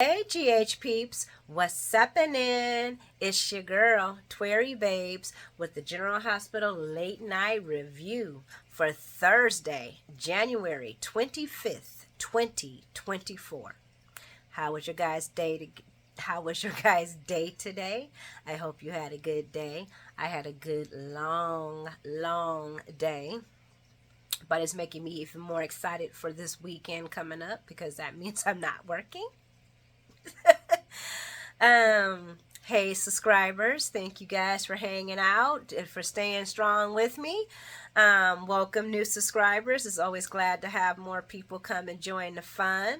Hey GH peeps, what's happening? It's your girl, Twary Babes, with the General Hospital Late Night Review for Thursday, January 25th, 2024. How was your guys' how was your guys' day today? I hope you had a good day. I had a good long day. But it's making me even more excited for this weekend coming up because that means I'm not working. Hey subscribers, thank you guys for hanging out and for staying strong with me. Welcome new subscribers. It's always glad to have more people come and join the fun.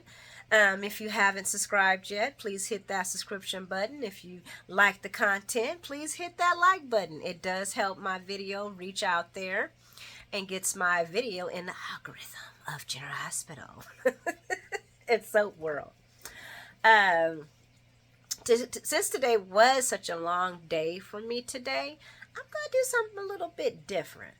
If you haven't subscribed yet, please hit that subscription button. If you like the content, please hit that like button. It does help my video reach out there and gets my video in the algorithm of General Hospital and Soap World. Since today was such a long day for me today, I'm going to do something a little bit different.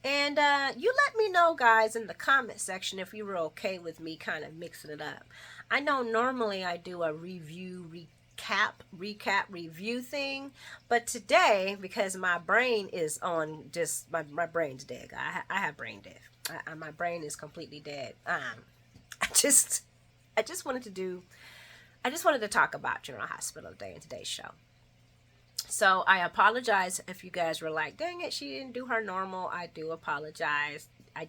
And you let me know, guys, in the comment section if you were okay with me kind of mixing it up. I know normally I do a recap review thing, but today, because my brain is on just, my brain's dead. I have brain dead. My brain is completely dead. I just wanted to do I just wanted to talk about General Hospital today in today's show. So I apologize if you guys were like, dang it, she didn't do her normal. I do apologize. I'm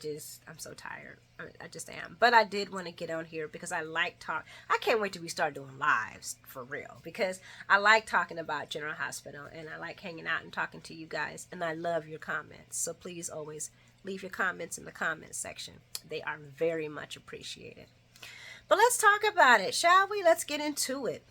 so tired. I just am. But I did want to get on here because I like talk. I can't wait till we start doing lives for real because I like talking about General Hospital and I like hanging out and talking to you guys and I love your comments. So please always leave your comments in the comments section. They are very much appreciated. But let's talk about it, shall we? Let's get into it.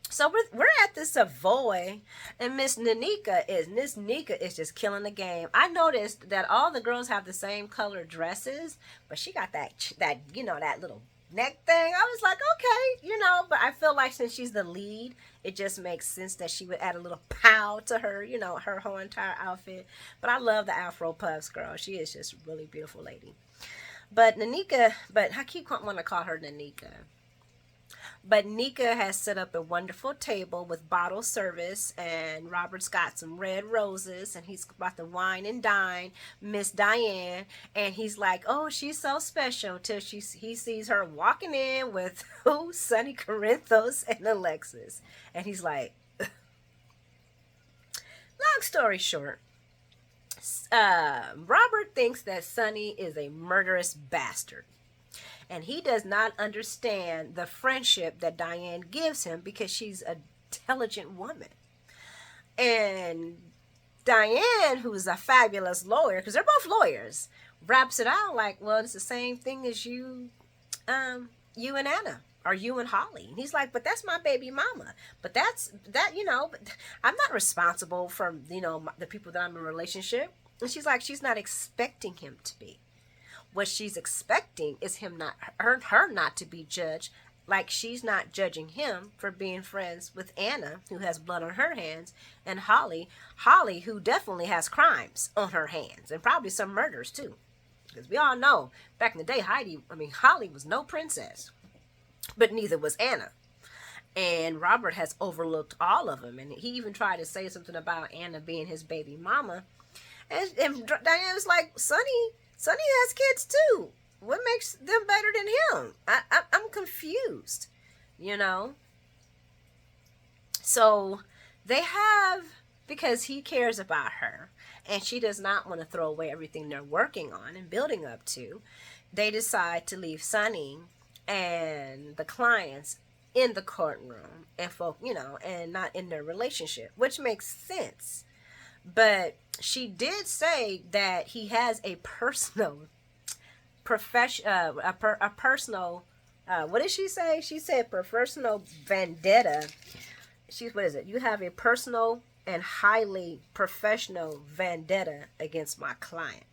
So we're at the Savoy, and Miss Nika is just killing the game. I noticed that all the girls have the same color dresses, but she got that that little neck thing. I was like, okay, but I feel like since she's the lead, it just makes sense that she would add a little pow to her, her whole entire outfit. But I love the Afro puffs, girl. She is just a really beautiful lady. But I keep wanting to call her Nanika. But Nika has set up a wonderful table with bottle service, and Robert's got some red roses, and he's about to wine and dine Miss Diane, and he's like, "Oh, she's so special," till he sees her walking in with who? Sonny Corinthos and Alexis, and he's like, long story short. Robert thinks that Sonny is a murderous bastard. And he does not understand the friendship that Diane gives him because she's an intelligent woman. And Diane, who's a fabulous lawyer, because they're both lawyers, wraps it out like, well, it's the same thing as you and Anna. Or you and Holly. And he's like, but that's my baby mama. But I'm not responsible for, the people that I'm in a relationship. And she's like, she's not expecting him to be. What she's expecting is her not to be judged, like she's not judging him for being friends with Anna, who has blood on her hands, and Holly, who definitely has crimes on her hands, and probably some murders too. Because we all know, back in the day, Holly was no princess. But neither was Anna. And Robert has overlooked all of them. And he even tried to say something about Anna being his baby mama. And Diane was like, Sonny has kids too. What makes them better than him? I'm confused, So they have, because he cares about her and she does not want to throw away everything they're working on and building up to, they decide to leave Sonny and the clients in the courtroom and not in their relationship, which makes sense. But she did say that he has a personal what did she say? She said professional vendetta. What is it? You have a personal and highly professional vendetta against my client.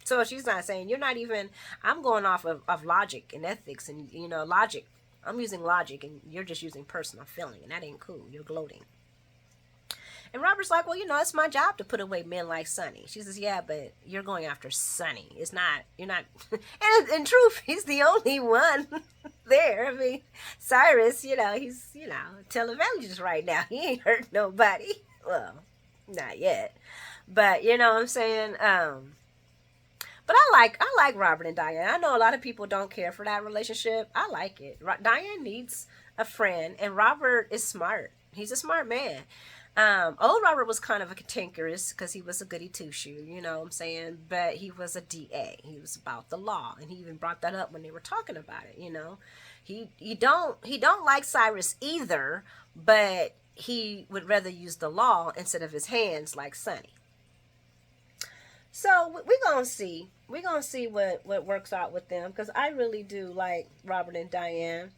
So she's not saying, you're not even, I'm going off of logic and ethics and, logic. I'm using logic and you're just using personal feeling, and that ain't cool. You're gloating. And Robert's like, well, it's my job to put away men like Sonny. She says, yeah, but you're going after Sonny. It's not, you're not. And in truth, he's the only one there. I mean, Cyrus, he's, televangelist right now. He ain't hurt nobody. Well, not yet. But, you know what I'm saying? But I like Robert and Diane. I know a lot of people don't care for that relationship. I like it. Diane needs a friend, and Robert is smart. He's a smart man. Old Robert was kind of a cantankerous because he was a goody two shoe, you know what I'm saying? But he was a DA. He was about the law, and he even brought that up when they were talking about it. He don't like Cyrus either, but he would rather use the law instead of his hands like Sonny. So we're gonna see what works out with them, because I really do like Robert and Diane.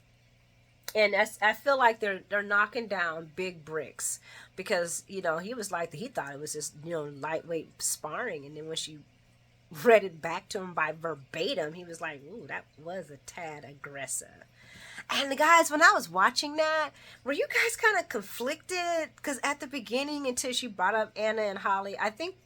And I feel like they're knocking down big bricks, because he was like, he thought it was just lightweight sparring, and then when she read it back to him by verbatim, he was like, ooh, that was a tad aggressive. And the guys, when I was watching that, were you guys kind of conflicted? Because at the beginning, until she brought up Anna and Holly, I think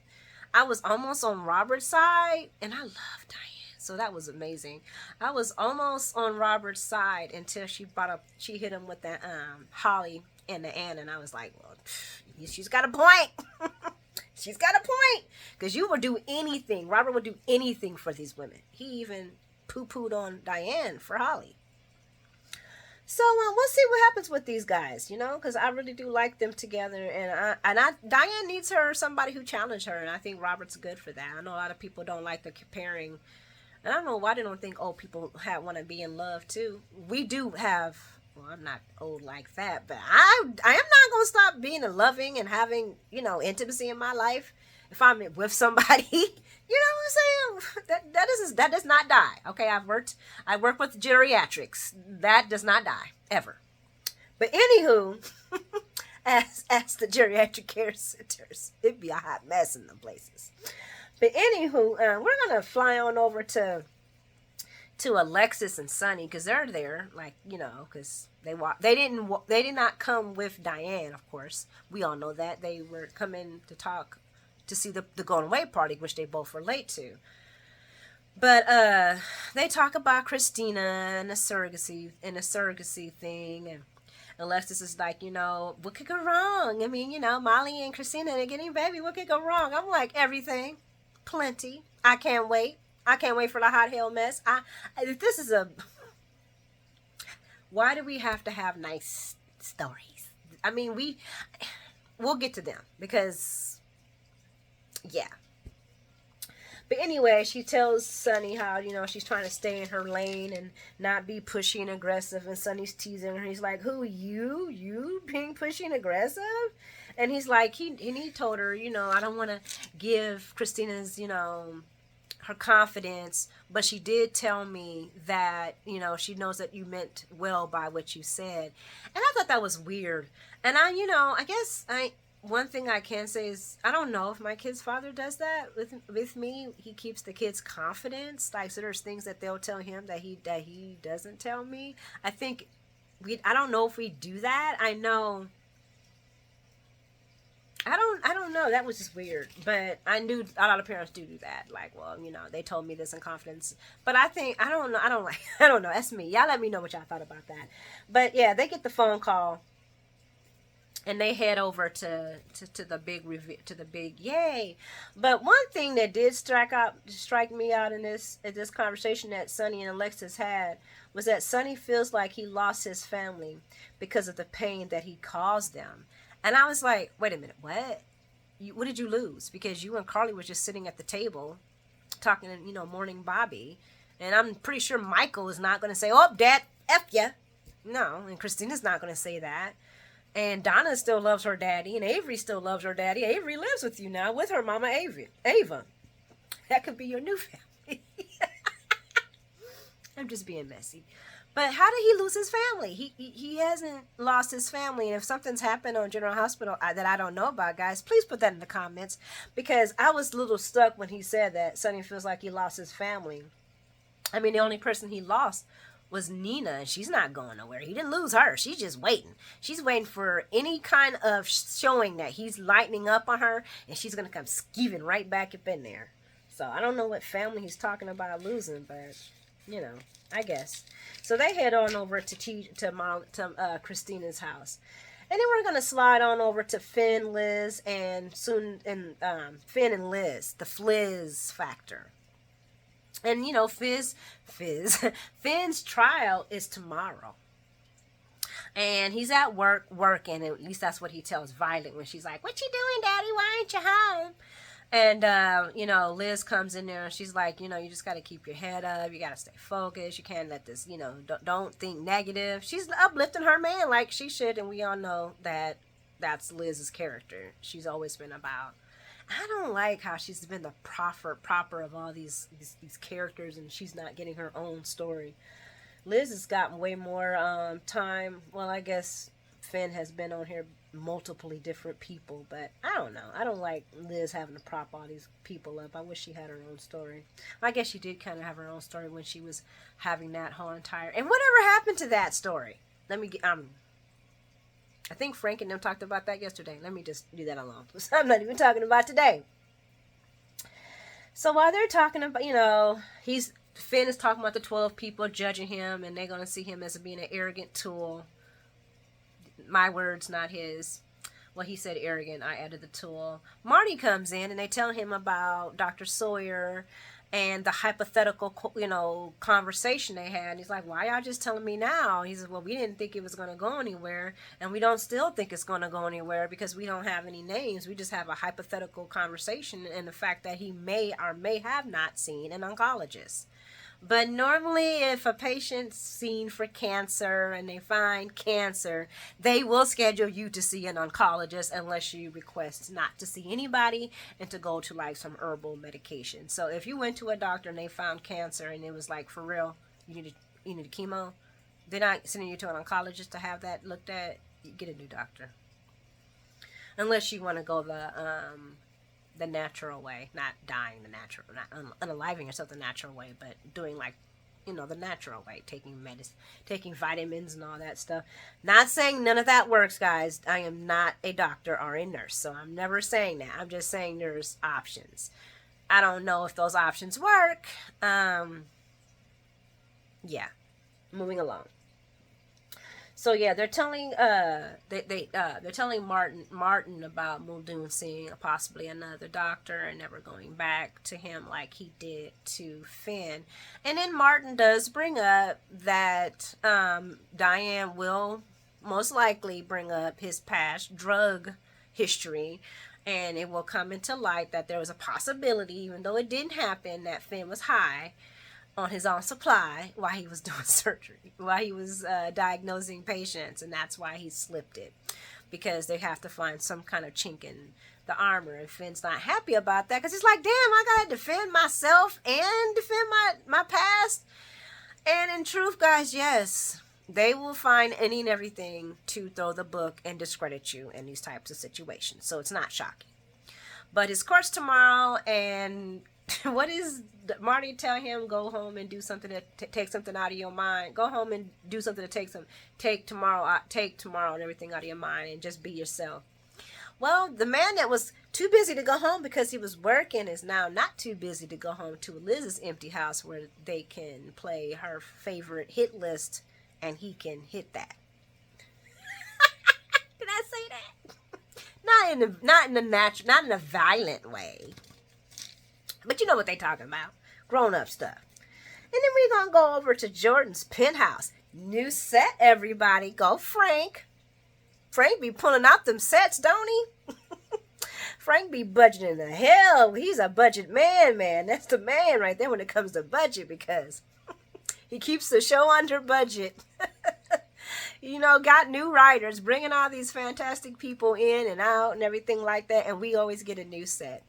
I was almost on Robert's side, and I love Diane. So that was amazing. I was almost on Robert's side until she hit him with that Holly and the Anna, and I was like, well, she's got a point. She's got a point. Because you would do anything. Robert would do anything for these women. He even poo-pooed on Diane for Holly. So we'll see what happens with these guys, because I really do like them together, and Diane needs somebody who challenged her, and I think Robert's good for that. I know a lot of people don't like the comparing. And I don't know why they don't think old people want to be in love too. We do have. Well, I'm not old like that, but I am not gonna stop being loving and having intimacy in my life if I'm with somebody. You know what I'm saying? That does not die. Okay, I work with geriatrics. That does not die ever. But anywho, as the geriatric care centers, it'd be a hot mess in them places. But anywho, we're gonna fly on over to Alexis and Sonny, because they're there, because they did not come with Diane. Of course, we all know that they were coming to see the going away party, which they both were late to. But they talk about Christina and the surrogacy thing, and Alexis is like, what could go wrong? I mean, Molly and Christina, they're getting a baby. What could go wrong? I'm like, everything. Plenty. I can't wait. I can't wait for the hot hell mess. This is why do we have to have nice stories? I mean, we'll get to them, because, yeah. But anyway, she tells Sonny how, she's trying to stay in her lane and not be pushy and aggressive, and Sonny's teasing her. He's like, who, you? You being pushy and aggressive? And he's like, he told her, I don't want to give Christina's, her confidence, but she did tell me that, she knows that you meant well by what you said. And I thought that was weird. And I guess one thing I can say is, I don't know if my kid's father does that with me. He keeps the kids' confidence. Like, so there's things that they'll tell him that he doesn't tell me. I think I don't know if we do that. I don't know. That was just weird. But I knew a lot of parents do that. Like, well, they told me this in confidence. But I don't know. I don't know. That's me. Y'all let me know what y'all thought about that. But yeah, they get the phone call, and they head over to the big yay. But one thing that did strike me out in this conversation that Sonny and Alexis had was that Sonny feels like he lost his family because of the pain that he caused them. And I was like, wait a minute, what? What did you lose? Because you and Carly were just sitting at the table talking, mourning Bobby. And I'm pretty sure Michael is not going to say, oh, Dad, F ya. No, and Christina's not going to say that. And Donna still loves her daddy, and Avery still loves her daddy. Avery lives with you now with her mama, Ava. That could be your new family. I'm just being messy. But how did he lose his family? He hasn't lost his family. And if something's happened on General Hospital that I don't know about, guys, please put that in the comments. Because I was a little stuck when he said that Sonny feels like he lost his family. I mean, the only person he lost was Nina, and she's not going nowhere. He didn't lose her. She's just waiting. She's waiting for any kind of showing that he's lightening up on her, and she's gonna come skeeving right back up in there. So I don't know what family he's talking about losing, but you know, I guess. So they head on over to Christina's house, and then we're gonna slide on over to Finn, Liz, and Finn and Liz, the Fliz factor. And you know, Finn's trial is tomorrow. And he's at work working, at least that's what he tells Violet when she's like, "What you doing, Daddy? Why aren't you home?" And you know, Liz comes in there and she's like, you know, you just got to keep your head up. You got to stay focused. You can't let this, you know, don't think negative. She's uplifting her man like she should, and we all know that that's Liz's character. She's always been about. I don't like how she's been the proper of all these characters, and she's not getting her own story. Liz has gotten way more time. Well, I guess Finn has been on here multiply different people, but I don't know. I don't like Liz having to prop all these people up. I wish she had her own story. I guess she did kind of have her own story when she was having that whole entire. And whatever happened to that story? Let me get I think Frank and them talked about that yesterday. Let me just leave that alone. I'm not even talking about today. So while they're talking about, you know, Finn is talking about the 12 people judging him, and they're going to see him as being an arrogant tool. My words, not his. Well, he said arrogant. I added the tool. Marty comes in, and they tell him about Dr. Sawyer and the hypothetical, you know, conversation they had. And he's like, why y'all just telling me now? He says, well, we didn't think it was going to go anywhere, and we don't still think it's going to go anywhere because we don't have any names. We just have a hypothetical conversation and the fact that he may or may have not seen an oncologist. But normally if a patient's seen for cancer and they find cancer, they will schedule you to see an oncologist unless you request not to see anybody and to go to like some herbal medication. So if you went to a doctor and they found cancer and it was like, for real, you need a chemo, they're not sending you to an oncologist to have that looked at. You get a new doctor. Unless you want to go the natural way, not dying the natural, not unaliving yourself the natural way, but doing like, you know, the natural way, taking medicine, taking vitamins and all that stuff. Not saying none of that works, guys. I am not a doctor or a nurse, so I'm never saying that. I'm just saying there's options. I don't know if those options work. Yeah, moving along. So yeah, they're telling they're telling Martin about Muldoon seeing possibly another doctor and never going back to him like he did to Finn. And then Martin does bring up that Diane will most likely bring up his past drug history, and it will come into light that there was a possibility, even though it didn't happen, that Finn was high on his own supply while he was doing surgery, while he was diagnosing patients, and that's why he slipped it, because they have to find some kind of chink in the armor, and Finn's not happy about that, because he's like, damn, I gotta defend myself and defend my past. And in truth, guys, yes, they will find any and everything to throw the book and discredit you in these types of situations, so it's not shocking. But his court's tomorrow, and what is Marty tell him? Go home and do something to take something out of your mind. Go home and do something to take tomorrow and everything out of your mind, and just be yourself. Well, the man that was too busy to go home because he was working is now not too busy to go home to Liz's empty house where they can play her favorite hit list, and he can hit that. Did I say that? Not in a violent way. But you know what they talking about. Grown-up stuff. And then we're going to go over to Jordan's penthouse. New set, everybody. Go Frank. Frank be pulling out them sets, don't he? Frank be budgeting the hell. He's a budget man. That's the man right there when it comes to budget, because he keeps the show under budget. You know, got new writers, bringing all these fantastic people in and out and everything like that. And we always get a new set.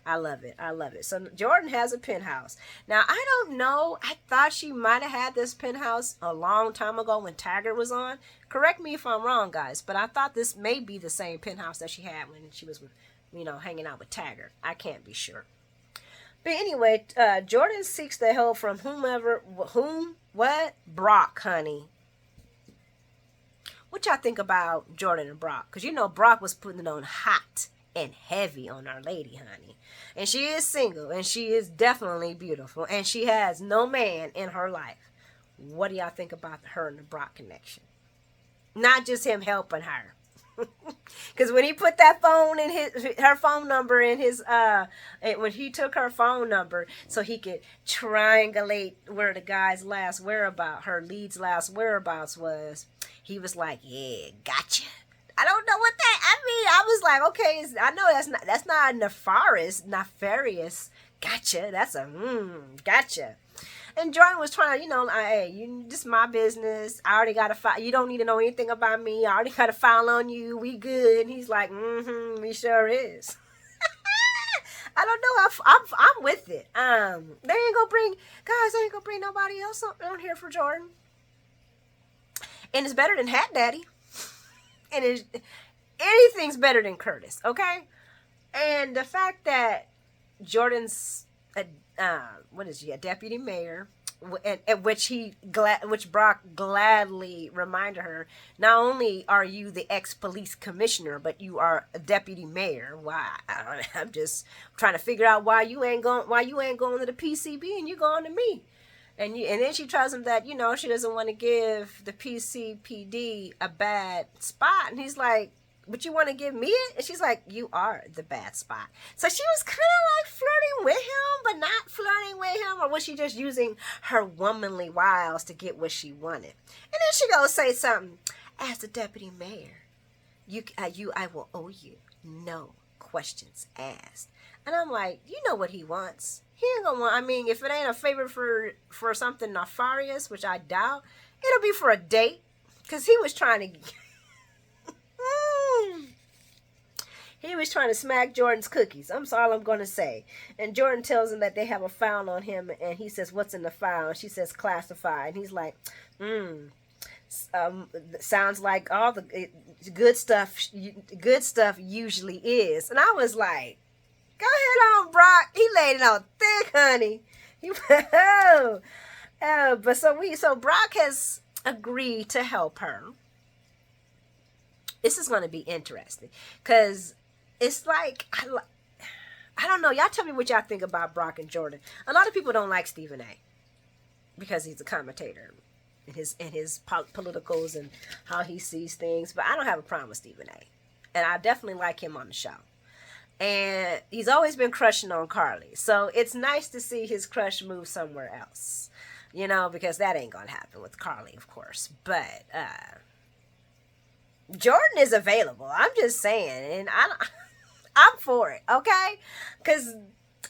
I love it. So Jordan has a penthouse. Now, I don't know. I thought she might have had this penthouse a long time ago when Taggart was on. Correct me if I'm wrong, guys, but I thought this may be the same penthouse that she had when she was, hanging out with Taggart. I can't be sure. But anyway, Jordan seeks the help from What? Brock, honey. What y'all think about Jordan and Brock? Because you know Brock was putting it on hot and heavy on our lady, honey. And she is single, and she is definitely beautiful, and she has no man in her life. What do y'all think about her and the Brock connection? Not just him helping her. Because when he put that phone in her phone number in his when he took her phone number so he could triangulate where the guy's last whereabouts, her lead's last whereabouts was, he was like, "Yeah, gotcha." I don't know what that. I mean, I was like, okay, I know that's not nefarious. Gotcha. That's a gotcha. And Jordan was trying to, hey, this is my business. I already got a file. You don't need to know anything about me. I already got a file on you. We good. And he's like, we sure is. I don't know. I'm with it. They ain't gonna bring guys. They ain't gonna bring nobody else on here for Jordan. And it's better than Hat Daddy. And anything's better than Curtis. Okay. And the fact that Jordan's what is he, a deputy mayor, at which Brock gladly reminded her, not only are you the ex-police commissioner, but you are a deputy mayor. Why? I'm just trying to figure out why you ain't going to the PCB and you going to me. And then she tells him that she doesn't want to give the PCPD a bad spot, and he's like, "But you want to give me it?" And she's like, "You are the bad spot." So she was kind of like flirting with him, but not flirting with him, or was she just using her womanly wiles to get what she wanted? And then she goes say something, "As the deputy mayor, I will owe you no questions asked." And I'm like, you know what he wants. He ain't gonna want. I mean, if it ain't a favor for something nefarious, which I doubt, it'll be for a date, because he was trying to. He was trying to smack Jordan's cookies. That's all I'm going to say. And Jordan tells him that they have a file on him, and he says, "What's in the file?" And she says, "Classified." And he's like, sounds like all the good stuff usually is. And I was like, go ahead on, Brock. He laid it on thick, honey. But so Brock has agreed to help her. This is going to be interesting, because it's like, I don't know. Y'all tell me what y'all think about Brock and Jordan. A lot of people don't like Stephen A. because he's a commentator in his politicals and how he sees things. But I don't have a problem with Stephen A. And I definitely like him on the show. And he's always been crushing on Carly. So it's nice to see his crush move somewhere else. You know, because that ain't going to happen with Carly, of course. But Jordan is available. I'm just saying. And I'm for it, okay? Because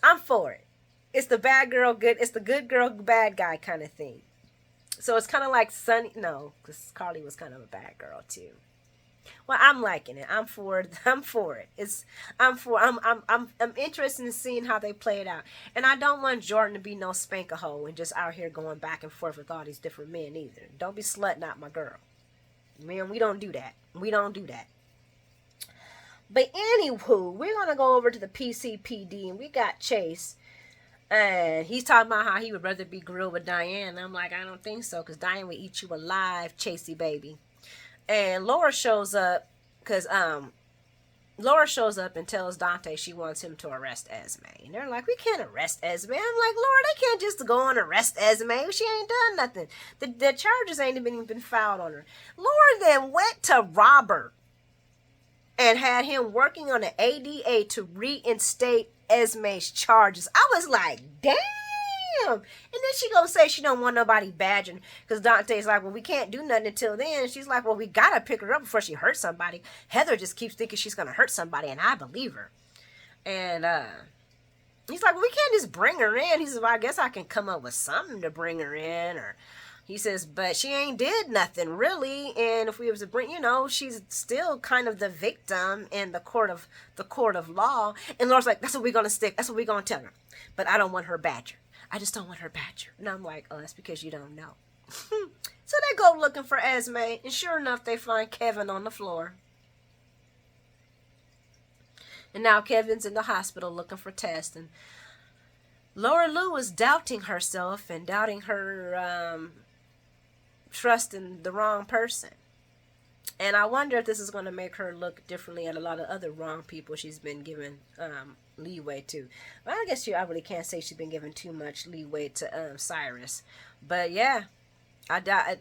I'm for it. It's the bad girl, good. It's the good girl, bad guy kind of thing. So it's kind of like Sunny. No, because Carly was kind of a bad girl too. Well, I'm liking it. I'm for it. I'm for it. I'm interested in seeing how they play it out. And I don't want Jordan to be no spank-a-hole and just out here going back and forth with all these different men either. Don't be slutting out my girl. Man, we don't do that. We don't do that. But anywho, we're gonna go over to the PCPD, and we got Chase. And he's talking about how he would rather be grilled with Diane. And I'm like, I don't think so, because Diane would eat you alive, Chasey baby. And Laura shows up because Laura shows up and tells Dante she wants him to arrest Esme. And they're like, we can't arrest Esme. I'm like, Laura, they can't just go and arrest Esme. She ain't done nothing. The charges ain't even been filed on her. Laura then went to Robert and had him working on the ADA to reinstate Esme's charges. I was like, damn. And then she gonna say she don't want nobody badgering, because Dante's like, well, we can't do nothing until then. She's like, well, we gotta pick her up before she hurts somebody. Heather just keeps thinking she's gonna hurt somebody, and I believe her. And he's like, well, we can't just bring her in. He says, well, I guess I can come up with something to bring her in. Or he says, but she ain't did nothing really, and if we was to bring, she's still kind of the victim in the court of law. And Laura's like, that's what we're gonna stick. That's what we're gonna tell her. But I don't want her badger. I just don't want her badger. And I'm like, oh, that's because you don't know. So they go looking for Esme, and sure enough, they find Kevin on the floor. And now Kevin's in the hospital looking for tests, and Laura Lou is doubting herself and doubting her trusting the wrong person. And I wonder if this is going to make her look differently at a lot of other wrong people she's been given leeway to. Well, I guess I really can't say she's been given too much leeway to Cyrus. But yeah,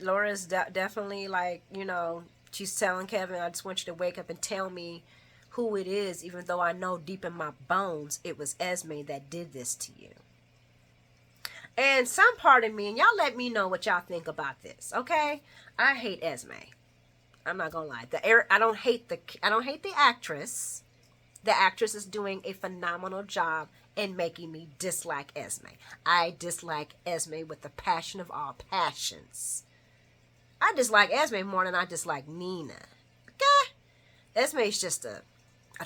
Laura's definitely like, she's telling Kevin, I just want you to wake up and tell me who it is, even though I know deep in my bones it was Esme that did this to you. And some part of me, and y'all let me know what y'all think about this, okay? I hate Esme. I'm not gonna lie. I don't hate the actress. The actress is doing a phenomenal job in making me dislike Esme. I dislike Esme with the passion of all passions. I dislike Esme more than I dislike Nina. Okay? Esme is just a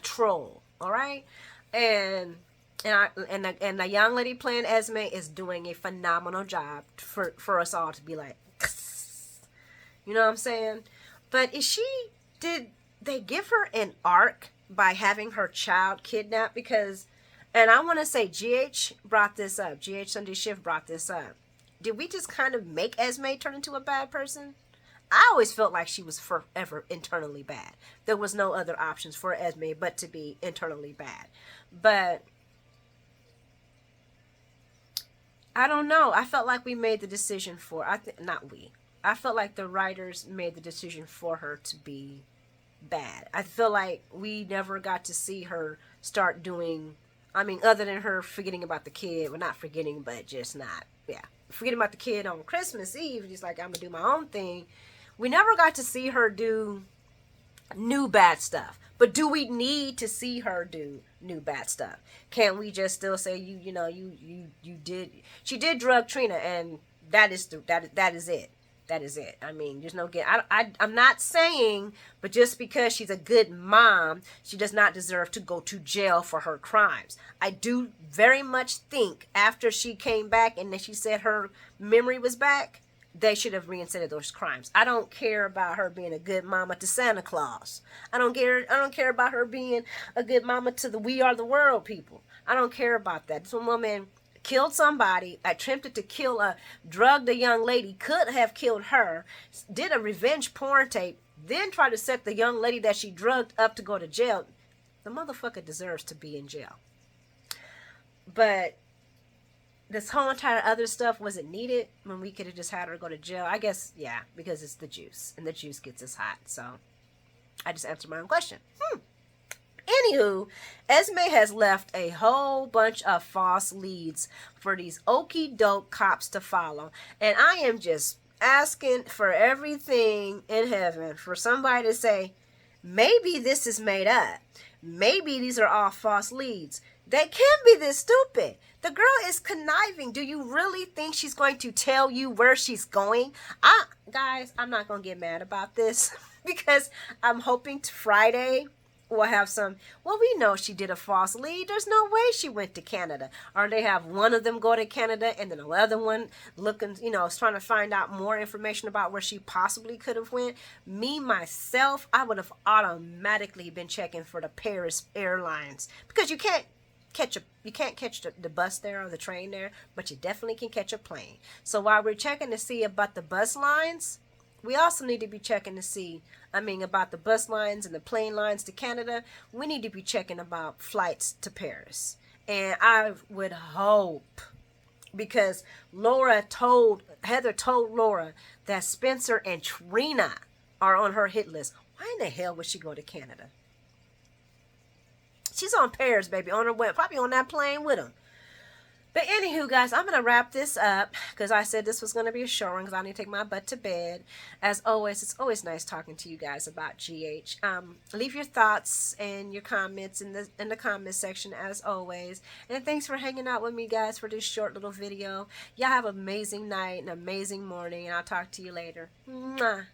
troll, all right? And the young lady playing Esme is doing a phenomenal job for us all to be like, you know what I'm saying? But did they give her an arc by having her child kidnapped? Because, and I want to say GH brought this up. GH Sunday Shift brought this up. Did we just kind of make Esme turn into a bad person? I always felt like she was forever internally bad. There was no other options for Esme but to be internally bad. But I don't know. I felt like we made the decision I felt like the writers made the decision for her to be bad. I feel like we never got to see her start doing, other than her forgetting about the kid. Well, not forgetting, but just not, forgetting about the kid on Christmas Eve. Just like, I'm going to do my own thing. We never got to see her do new bad stuff. But do we need to see her do new bad stuff? Can't we just still say, she did drug Trina, and that is it. That is it. There's no get. I'm not saying, but just because she's a good mom, she does not deserve to go to jail for her crimes. I do very much think after she came back and then she said her memory was back, they should have reinstated those crimes. I don't care about her being a good mama to Santa Claus. I don't care about her being a good mama to the We Are the World people. I don't care about that. This woman killed somebody, attempted to drugged a young lady, could have killed her, did a revenge porn tape, then tried to set the young lady that she drugged up to go to jail. The motherfucker deserves to be in jail. But this whole entire other stuff wasn't needed when we could have just had her go to jail. I guess, yeah, because it's the juice, and the juice gets us hot. So I just answered my own question. Anywho, Esme has left a whole bunch of false leads for these okie doke cops to follow. And I am just asking for everything in heaven for somebody to say, maybe this is made up. Maybe these are all false leads. They can't be this stupid. The girl is conniving. Do you really think she's going to tell you where she's going? Guys, I'm not going to get mad about this because I'm hoping Friday we'll have some, well, we know she did a false lead. There's no way she went to Canada. Or they have one of them go to Canada and then the other one looking, is trying to find out more information about where she possibly could have went. Me, myself, I would have automatically been checking for the Paris Airlines because you can't catch the bus there or the train there, but you definitely can catch a plane. So while we're checking to see about the bus lines, we also need to be checking to see, about the bus lines and the plane lines to Canada. We need to be checking about flights to Paris. And I would hope, because Heather told Laura that Spencer and Trina are on her hit list. Why in the hell would she go to Canada? She's on Paris, baby, on her way, probably on that plane with him. But anywho, guys, I'm going to wrap this up because I said this was going to be a short one because I need to take my butt to bed. As always, it's always nice talking to you guys about GH. Leave your thoughts and your comments in the comment section as always. And thanks for hanging out with me, guys, for this short little video. Y'all have an amazing night, an amazing morning, and I'll talk to you later. Mwah.